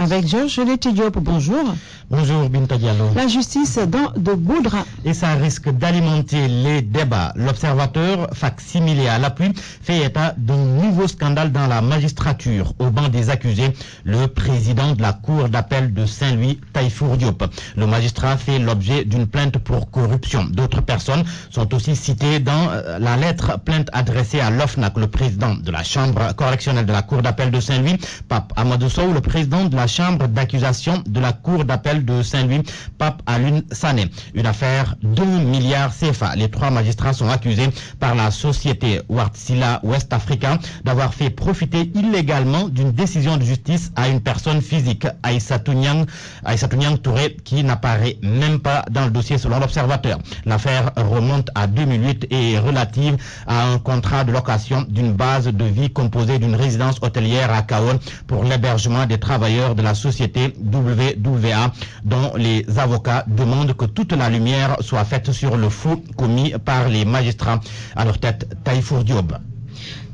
Avec Georges Diop, bonjour. Bonjour Binta Diallo. La justice de Boudra. Et ça risque d'alimenter les débats. L'observateur facsimilé à l'appui fait état d'un nouveau scandale dans la magistrature. Au banc des accusés, le président de la Cour d'appel de Saint-Louis, Taïfour Diop. Le magistrat fait l'objet d'une plainte pour corruption. D'autres personnes sont aussi citées dans la lettre plainte adressée à l'OFNAC, le président de la chambre correctionnelle de la Cour d'appel de Saint-Louis, Pape Amadou Sow, le président de la chambre d'accusation de la Cour d'appel de Saint-Louis, Pape Alun Sané. Une affaire d'1 milliard CFA. Les 3 magistrats sont accusés par la société Wartsila West Africa d'avoir fait profiter illégalement d'une décision de justice à une personne physique, Aïssatou Niang Touré, qui n'apparaît même pas dans le dossier selon l'observateur. L'affaire remonte à 2008 et est relative à un contrat de location d'une base de vie composée d'une résidence hôtelière à Kaon pour l'hébergement des travailleurs de la société WWA, dont les avocats demandent que toute la lumière soit faite sur le faux commis par les magistrats. À leur tête, Taïfour Diop.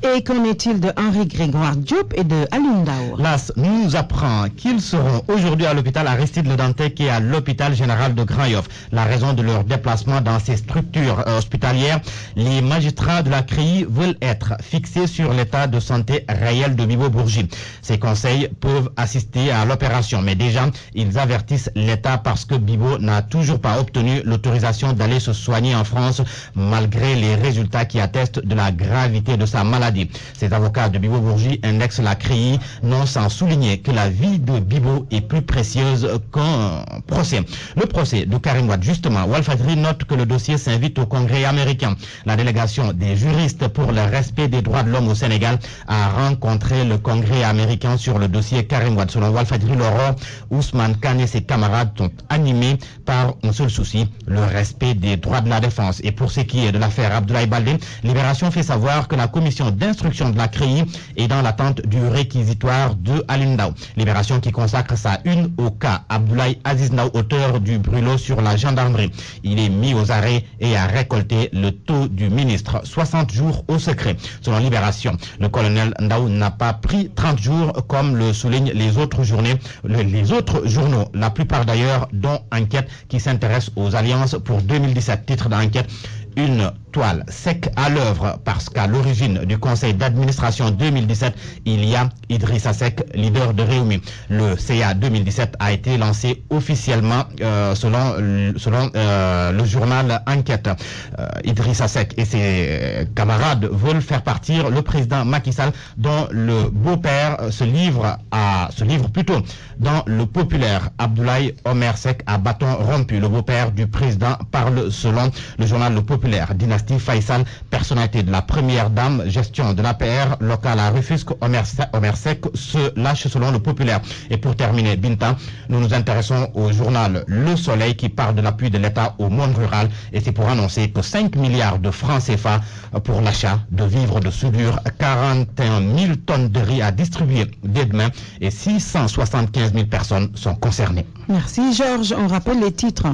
Et qu'en est-il de Henri Grégoire Diop et de Alioune Daour? L'AS nous apprend qu'ils seront aujourd'hui à l'hôpital Aristide Le Dantec et à l'hôpital général de Grand-Yoff. La raison de leur déplacement dans ces structures hospitalières, les magistrats de la CRI veulent être fixés sur l'état de santé réel de Bibo Bourgi. Ces conseils peuvent assister à l'opération, mais déjà, ils avertissent l'État parce que Bibo n'a toujours pas obtenu l'autorisation d'aller se soigner en France, malgré les résultats qui attestent de la gravité de sa maladie. Ces avocats de Bibo Bourgi indexent la CRI, non sans souligner que la vie de Bibo est plus précieuse qu'un procès. Le procès de Karim Wade, justement, Walfadjri note que le dossier s'invite au Congrès américain. La délégation des juristes pour le respect des droits de l'homme au Sénégal a rencontré le Congrès américain sur le dossier Karim Wade. Selon Walfadjri, Laurent, Ousmane Kane et ses camarades sont animés par un seul souci, le respect des droits de la défense. Et pour ce qui est de l'affaire Abdoulaye Baldé, Libération fait savoir que la commission d'instruction de la CRI est dans l'attente du réquisitoire de Alioune Daour. Libération qui consacre sa une au cas Abdoulaye Aziz Ndaw, auteur du brûlot sur la gendarmerie. Il est mis aux arrêts et a récolté le taux du ministre. 60 jours au secret. Selon Libération, le colonel Ndaw n'a pas pris 30 jours comme le soulignent les autres journaux, la plupart d'ailleurs dont Enquête qui s'intéresse aux alliances pour 2017. Titre d'enquête: une toile sec à l'œuvre parce qu'à l'origine du conseil d'administration 2017, il y a Idrissa Seck, leader de Rewmi. Le CA 2017 a été lancé officiellement selon le journal Enquête. Idrissa Seck et ses camarades veulent faire partir le président Macky Sall, dont le beau-père se livre plutôt dans le populaire. Abdoulaye Omer Seck à bâton rompu. Le beau-père du président parle selon le journal Le Populaire. Dynastie Faisal, personnalité de la première dame, gestion de l'APR locale à Rufisque, Omer Seck se lâche selon Le Populaire. Et pour terminer, Binta, nous nous intéressons au journal Le Soleil qui parle de l'appui de l'État au monde rural, et c'est pour annoncer que 5 milliards de francs CFA pour l'achat de vivres de soudure, 41 000 tonnes de riz à distribuer dès demain et 675 000 personnes sont concernées. Merci Georges, on rappelle les titres.